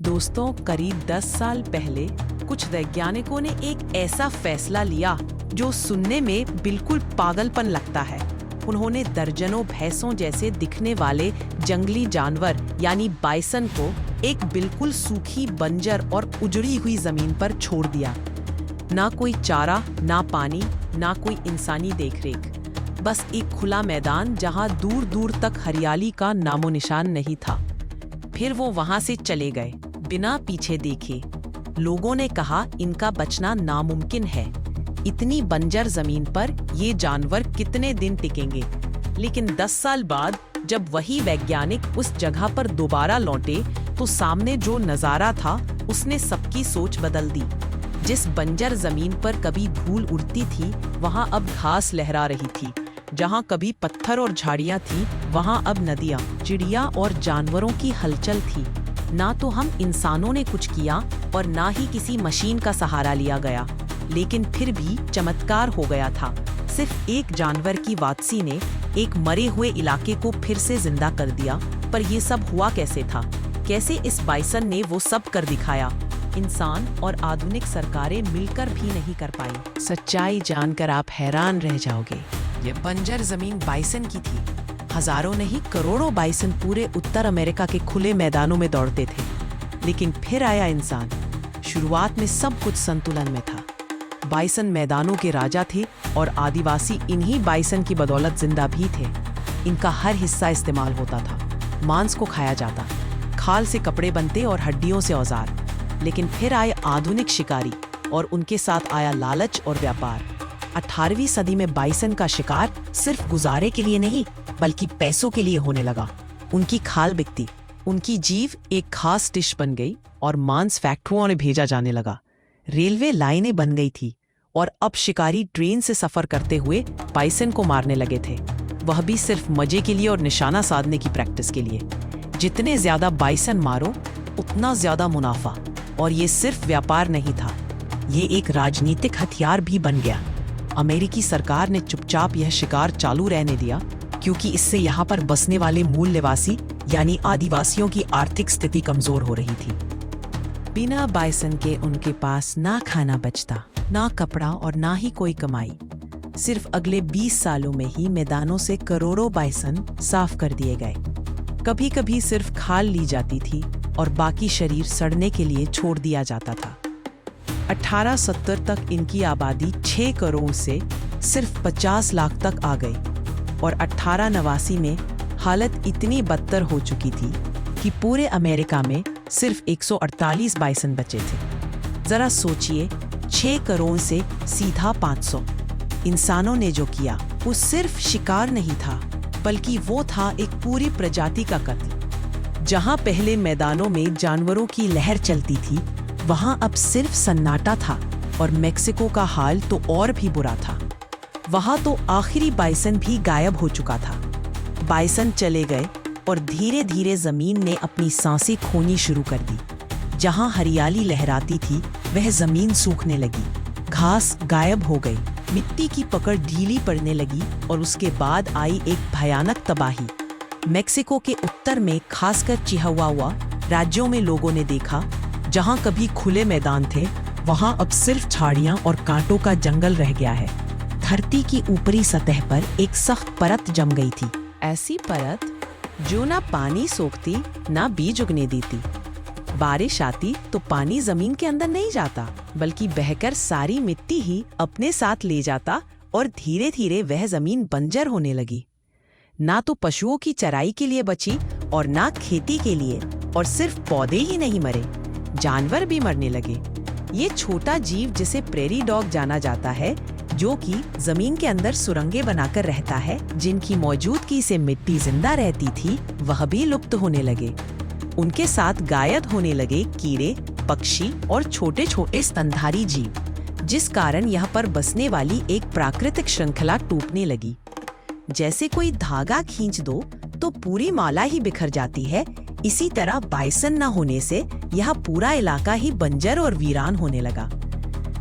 दोस्तों, करीब 10 साल पहले कुछ वैज्ञानिकों ने एक ऐसा फैसला लिया जो सुनने में बिल्कुल पागलपन लगता है। उन्होंने दर्जनों भैंसों जैसे दिखने वाले जंगली जानवर यानी बाइसन को एक बिल्कुल सूखी, बंजर और उजड़ी हुई जमीन पर छोड़ दिया। ना कोई चारा, ना पानी, ना कोई इंसानी देखरेख, बस एक खुला मैदान जहां दूर दूर तक हरियाली का नामो निशान नहीं था। फिर वो वहां से चले गए बिना पीछे देखे। लोगों ने कहा इनका बचना नामुमकिन है। इतनी बंजर जमीन पर ये जानवर कितने दिन टिकेंगे। लेकिन 10 साल बाद जब वही वैज्ञानिक उस जगह पर दोबारा लौटे तो सामने जो नजारा था उसने सबकी सोच बदल दी। जिस बंजर जमीन पर कभी धूल उड़ती थी वहां अब घास लहरा रही थी। जहां कभी पत्थर और झाड़ियां थी वहां अब नदियां, चिड़िया और जानवरों की हलचल थी। ना तो हम इंसानों ने कुछ किया और ना ही किसी मशीन का सहारा लिया गया, लेकिन फिर भी चमत्कार हो गया था। सिर्फ एक जानवर की वापसी ने एक मरे हुए इलाके को फिर से जिंदा कर दिया। पर ये सब हुआ कैसे था? कैसे इस बाइसन ने वो सब कर दिखाया? इंसान और आधुनिक सरकारें मिलकर भी नहीं कर पाई। सच्चाई जानकर आप हैरान रह जाओगे। ये बंजर जमीन बाइसन की थी। हजारों नहीं, करोड़ों बाइसन पूरे उत्तर अमेरिका के खुले मैदानों में दौड़ते थे। लेकिन फिर आया इंसान। शुरुआत में सब कुछ संतुलन में था। बाइसन मैदानों के राजा थे और आदिवासी इन्हीं बाइसन की बदौलत जिंदा भी थे। इनका हर हिस्सा इस्तेमाल होता था। मांस को खाया जाता, खाल से कपड़े बनते और हड्डियों से औजार। लेकिन फिर आए आधुनिक शिकारी और उनके साथ आया लालच और व्यापार। 18वीं सदी में बाइसन का शिकार सिर्फ गुजारे के लिए नहीं बल्कि पैसों के लिए होने लगा। उनकी खाल बिकती, उनकी जीव एक खास डिश बन गई और मांस फैक्ट्रियों में भेजा जाने लगा। रेलवे लाइनें बन गई थी और अब शिकारी ट्रेन से सफर करते हुए बाइसन को मारने लगे थे। वह भी सिर्फ मजे के लिए और निशाना साधने की प्रैक्टिस के लिए। जितने ज्यादा बाइसन मारो उतना ज्यादा मुनाफा। और ये सिर्फ व्यापार नहीं था, ये एक राजनीतिक हथियार भी बन गया। अमेरिकी सरकार ने चुपचाप यह शिकार चालू रहने दिया क्योंकि इससे यहाँ पर बसने वाले मूल निवासी यानी आदिवासियों की आर्थिक स्थिति कमजोर हो रही थी। बिना बाइसन के उनके पास ना खाना बचता, ना कपड़ा और ना ही कोई कमाई। सिर्फ अगले 20 सालों में ही मैदानों से करोड़ों बाइसन साफ कर दिए गए। कभी कभी सिर्फ खाल ली जाती थी और बाकी शरीर सड़ने के लिए छोड़ दिया जाता था। 1870 तक इनकी आबादी 6 करोड़ से सिर्फ 50 लाख तक आ गई और 1889 में हालत इतनी बदतर हो चुकी थी कि पूरे अमेरिका में सिर्फ 148 बाइसन बचे थे। जरा सोचिए, 6 करोड़ से सीधा 500। इंसानों ने जो किया वो सिर्फ शिकार नहीं था बल्कि वो था एक पूरी प्रजाति का कत्ल। जहां पहले मैदानों में जानवरों की लहर चलती थी वहां अब सिर्फ सन्नाटा था। और मेक्सिको का हाल तो और भी बुरा था। वहां तो आखिरी बाइसन भी गायब हो चुका था। बाइसन चले गए और धीरे धीरे जमीन ने अपनी सांसें खोनी शुरू कर दी। जहां हरियाली लहराती थी वह जमीन सूखने लगी, घास गायब हो गई, मिट्टी की पकड़ ढीली पड़ने लगी और उसके बाद आई एक भयानक तबाही। मेक्सिको के उत्तर में, खासकर चिहुआहुआ राज्यों में लोगों ने देखा जहां कभी खुले मैदान थे वहां अब सिर्फ झाड़ियां और कांटों का जंगल रह गया है। धरती की ऊपरी सतह पर एक सख्त परत जम गई थी। ऐसी परत जो ना पानी सोखती ना बीज उगने देती। बारिश आती तो पानी जमीन के अंदर नहीं जाता बल्कि बहकर सारी मिट्टी ही अपने साथ ले जाता और धीरे धीरे वह जमीन बंजर होने लगी। ना तो पशुओं की चराई के लिए बची और ना खेती के लिए। और सिर्फ पौधे ही नहीं मरे, जानवर भी मरने लगे। ये छोटा जीव जिसे प्रेरी डॉग जाना जाता है, जो कि जमीन के अंदर सुरंगें बनाकर रहता है, जिनकी मौजूदगी से मिट्टी जिंदा रहती थी, वह भी लुप्त होने लगे। उनके साथ गायब होने लगे कीड़े, पक्षी और छोटे छोटे स्तनधारी जीव, जिस कारण यहाँ पर बसने वाली एक प्राकृतिक श्रृंखला टूटने लगी। जैसे कोई धागा खींच दो तो पूरी माला ही बिखर जाती है, इसी तरह बाइसन न होने से यह पूरा इलाका ही बंजर और वीरान होने लगा।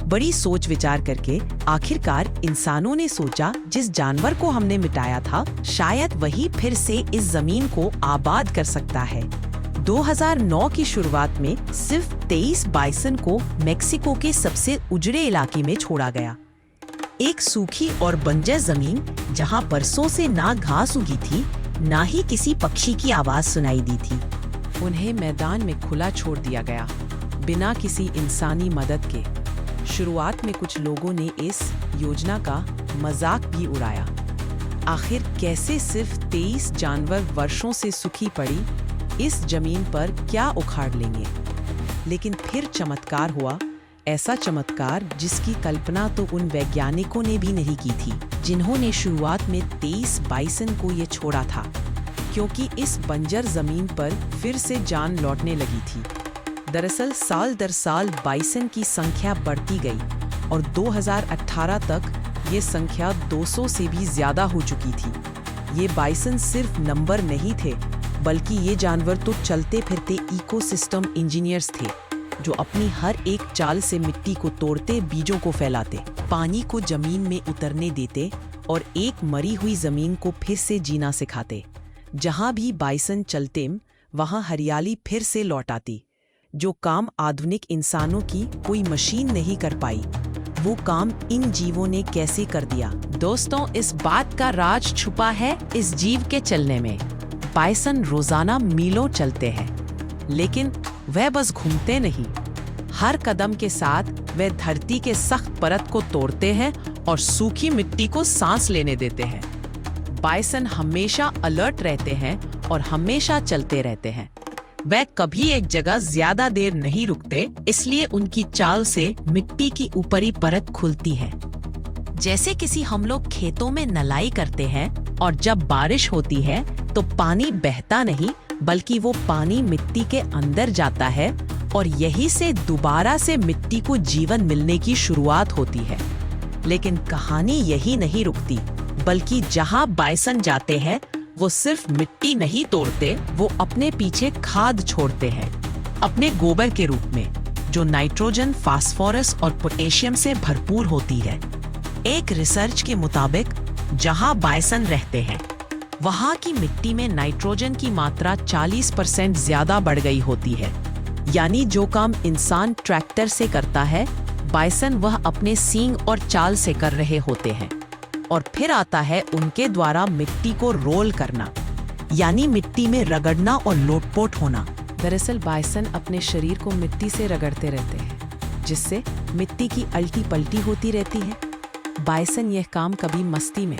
बड़ी सोच विचार करके आखिरकार इंसानों ने सोचा, जिस जानवर को हमने मिटाया था शायद वही फिर से इस जमीन को आबाद कर सकता है। 2009 की शुरुआत में सिर्फ 23 बाइसन को मेक्सिको के सबसे उजड़े इलाके में छोड़ा गया। एक सूखी और बंजर जमीन जहां बरसों से ना घास उगी थी, ना ही किसी पक्षी की आवाज सुनाई दी थी। उन्हें मैदान में खुला छोड़ दिया गया, बिना किसी इंसानी मदद के। शुरुआत में कुछ लोगों ने इस योजना का मजाक भी उड़ाया। आखिर कैसे सिर्फ 23 जानवर वर्षों से सूखी पड़ी इस जमीन पर क्या उखाड़ लेंगे? लेकिन फिर चमत्कार हुआ, ऐसा चमत्कार जिसकी कल्पना तो उन वैज्ञानिकों ने भी नहीं की थी जिन्होंने शुरुआत में 23 बाइसन को ये छोड़ा था, क्योंकि इस बंजर जमीन पर फिर से जान लौटने लगी थी। दरअसल साल दर साल बाइसन की संख्या बढ़ती गई और 2018 तक ये संख्या 200 से भी ज्यादा हो चुकी थी। ये बाइसन सिर्फ नंबर नहीं थे, बल्कि ये जानवर तो चलते फिरते इकोसिस्टम इंजीनियर्स थे, जो अपनी हर एक चाल से मिट्टी को तोड़ते, बीजों को फैलाते, पानी को जमीन में उतरने देते और एक मरी हुई जमीन को फिर से जीना सिखाते। जहां भी बाइसन चलते, वहां हरियाली फिर से लौट आती। जो काम आधुनिक इंसानों की कोई मशीन नहीं कर पाई, वो काम इन जीवों ने कैसे कर दिया? दोस्तों, इस बात का राज छुपा है इस जीव के चलने में। बाइसन रोजाना मीलों चलते हैं, लेकिन वह बस घूमते नहीं। हर कदम के साथ वे धरती के सख्त परत को तोड़ते हैं और सूखी मिट्टी को सांस लेने देते हैं। बाइसन हमेशा अलर्ट रहते हैं और हमेशा चलते रहते हैं। वह कभी एक जगह ज्यादा देर नहीं रुकते, इसलिए उनकी चाल से मिट्टी की ऊपरी परत खुलती है। जैसे किसी हम लोग खेतों में नलाई करते हैं और जब बारिश होती है तो पानी बहता नहीं, बल्कि वो पानी मिट्टी के अंदर जाता है और यही से दोबारा से मिट्टी को जीवन मिलने की शुरुआत होती है। लेकिन कहानी यही नहीं रुकती, बल्कि जहां बाइसन जाते हैं वो सिर्फ मिट्टी नहीं तोड़ते, वो अपने पीछे खाद छोड़ते हैं, अपने गोबर के रूप में, जो नाइट्रोजन, फास्फोरस और पोटेशियम से भरपूर होती है। एक रिसर्च के मुताबिक जहां बाइसन रहते हैं, वहां की मिट्टी में नाइट्रोजन की मात्रा 40% ज्यादा बढ़ गई होती है। यानी जो काम इंसान ट्रैक्टर से करता है, बाइसन वह अपने सींग और चाल से कर रहे होते हैं। और फिर आता है उनके द्वारा मिट्टी को रोल करना, यानी मिट्टी में रगड़ना और लोटपोट होना। दरअसल बाइसन अपने शरीर को मिट्टी से रगड़ते रहते हैं, जिससे मिट्टी की अल्टी पल्टी होती रहती है। बाइसन यह काम कभी मस्ती में,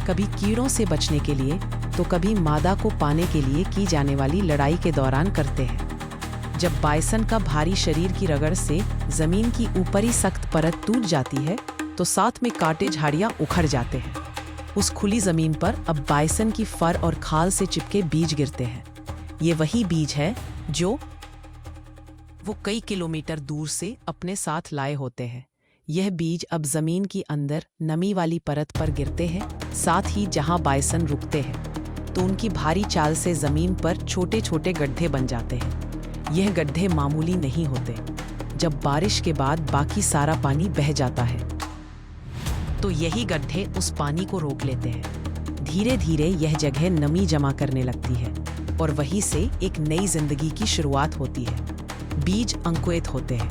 कभी कीड़ों से बचने के लिए, तो कभी मादा को पाने के लिए की जाने वाली लड़ाई के दौरान करते हैं। जब बाइसन का भारी शरीर की रगड़ से जमीन की ऊपरी सख्त परत टूट जाती है, तो साथ में कांटे झाड़ियां उखड़ जाते हैं। उस खुली जमीन पर अब बाइसन की फर और खाल से चिपके बीज गिरते हैं। ये वही बीज है जो वो कई किलोमीटर दूर से अपने साथ लाए होते हैं। यह बीज अब जमीन की अंदर नमी वाली परत पर गिरते हैं। साथ ही जहां बाइसन रुकते हैं, तो उनकी भारी चाल से जमीन पर छोटे छोटे गड्ढे बन जाते हैं। यह गड्ढे मामूली नहीं होते। जब बारिश के बाद बाकी सारा पानी बह जाता है, तो यही गड्ढे उस पानी को रोक लेते हैं। धीरे धीरे यह जगह नमी जमा करने लगती है और वहीं से एक नई जिंदगी की शुरुआत होती है। बीज अंकुरित होते हैं,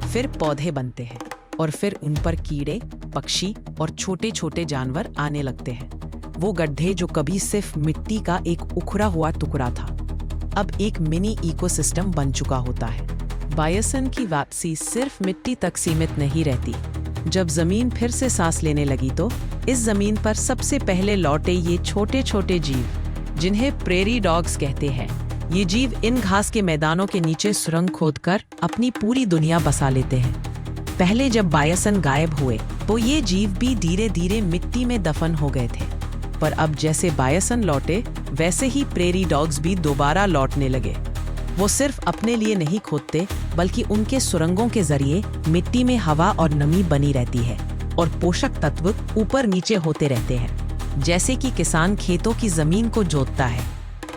फिर पौधे बनते हैं और फिर उन पर कीड़े, पक्षी और छोटे छोटे जानवर आने लगते हैं। वो गड्ढे जो कभी सिर्फ मिट्टी का एक उखड़ा हुआ टुकड़ा था, अब एक मिनी इकोसिस्टम बन चुका होता है। बाइसन की वापसी सिर्फ मिट्टी तक सीमित नहीं रहती। जब जमीन फिर से सांस लेने लगी, तो इस जमीन पर सबसे पहले लौटे ये छोटे छोटे जीव, जिन्हें प्रेरी डॉग्स कहते हैं। ये जीव इन घास के मैदानों के नीचे सुरंग खोदकर अपनी पूरी दुनिया बसा लेते हैं। पहले जब बाइसन गायब हुए, तो ये जीव भी धीरे धीरे मिट्टी में दफन हो गए थे। पर अब जैसे बाइसन लौटे, वैसे ही प्रेरी डॉग्स भी दोबारा लौटने लगे। वो सिर्फ अपने लिए नहीं खोदते, बल्कि उनके सुरंगों के जरिए मिट्टी में हवा और नमी बनी रहती है और पोषक तत्व ऊपर नीचे होते रहते हैं, जैसे कि किसान खेतों की जमीन को जोतता है।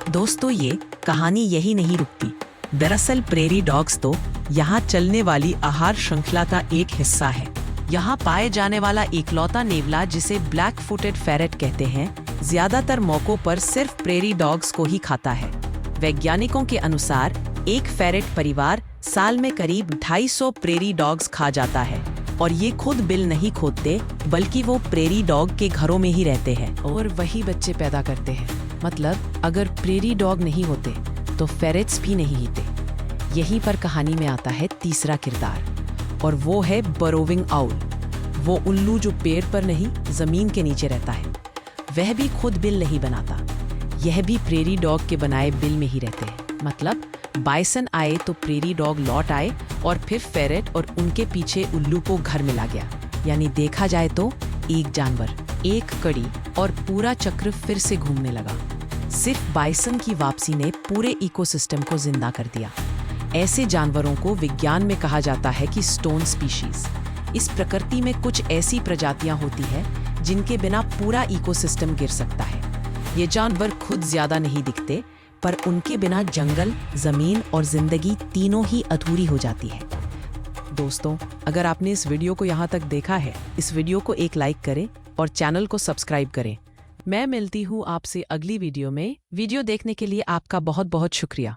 दोस्तों, ये कहानी यही नहीं रुकती। दरअसल प्रेरी डॉग्स तो यहाँ चलने वाली आहार श्रृंखला का एक हिस्सा है। यहाँ पाए जाने वाला एकलौता नेवला, जिसे ब्लैक फुटेड फेरेट कहते हैं, ज्यादातर मौकों पर सिर्फ प्रेरी डॉग्स को ही खाता है। वैज्ञानिकों के अनुसार एक फेरेट परिवार साल में करीब 250 प्रेरी डॉग्स खा जाता है और ये खुद बिल नहीं खोदते, बल्कि वो प्रेरी डॉग के घरों में ही रहते हैं और वही बच्चे पैदा करते हैं। मतलब अगर प्रेरी डॉग नहीं होते तो फेरेट्स भी नहीं होते। यहीं पर कहानी में आता है तीसरा किरदार और वो है बरोविंग आउल। वो उल्लू जो पेड़ पर नहीं जमीन के नीचे रहता है। वह भी खुद बिल नहीं बनाता, यह भी प्रेरी डॉग के बनाए बिल में ही रहते हैं। मतलब बाइसन आए तो प्रेरी डॉग लौट आए और फिर फेरेट और उनके पीछे उल्लू को घर मिला गया। यानी देखा जाए तो एक जानवर, एक कड़ी और पूरा चक्र फिर से घूमने लगा। सिर्फ बाइसन की वापसी ने पूरे इकोसिस्टम को जिंदा कर दिया। ऐसे जानवरों को विज्ञान में कहा जाता है कि स्टोन स्पीशीज। इस प्रकृति में कुछ ऐसी प्रजातियां होती है जिनके बिना पूरा इकोसिस्टम गिर सकता है। ये जानवर खुद ज्यादा नहीं दिखते, पर उनके बिना जंगल, जमीन और जिंदगी तीनों ही अधूरी हो जाती है। दोस्तों, अगर आपने इस वीडियो को यहाँ तक देखा है, इस वीडियो को एक लाइक करें और चैनल को सब्सक्राइब करें। मैं मिलती हूँ आपसे अगली वीडियो में। वीडियो देखने के लिए आपका बहुत बहुत शुक्रिया।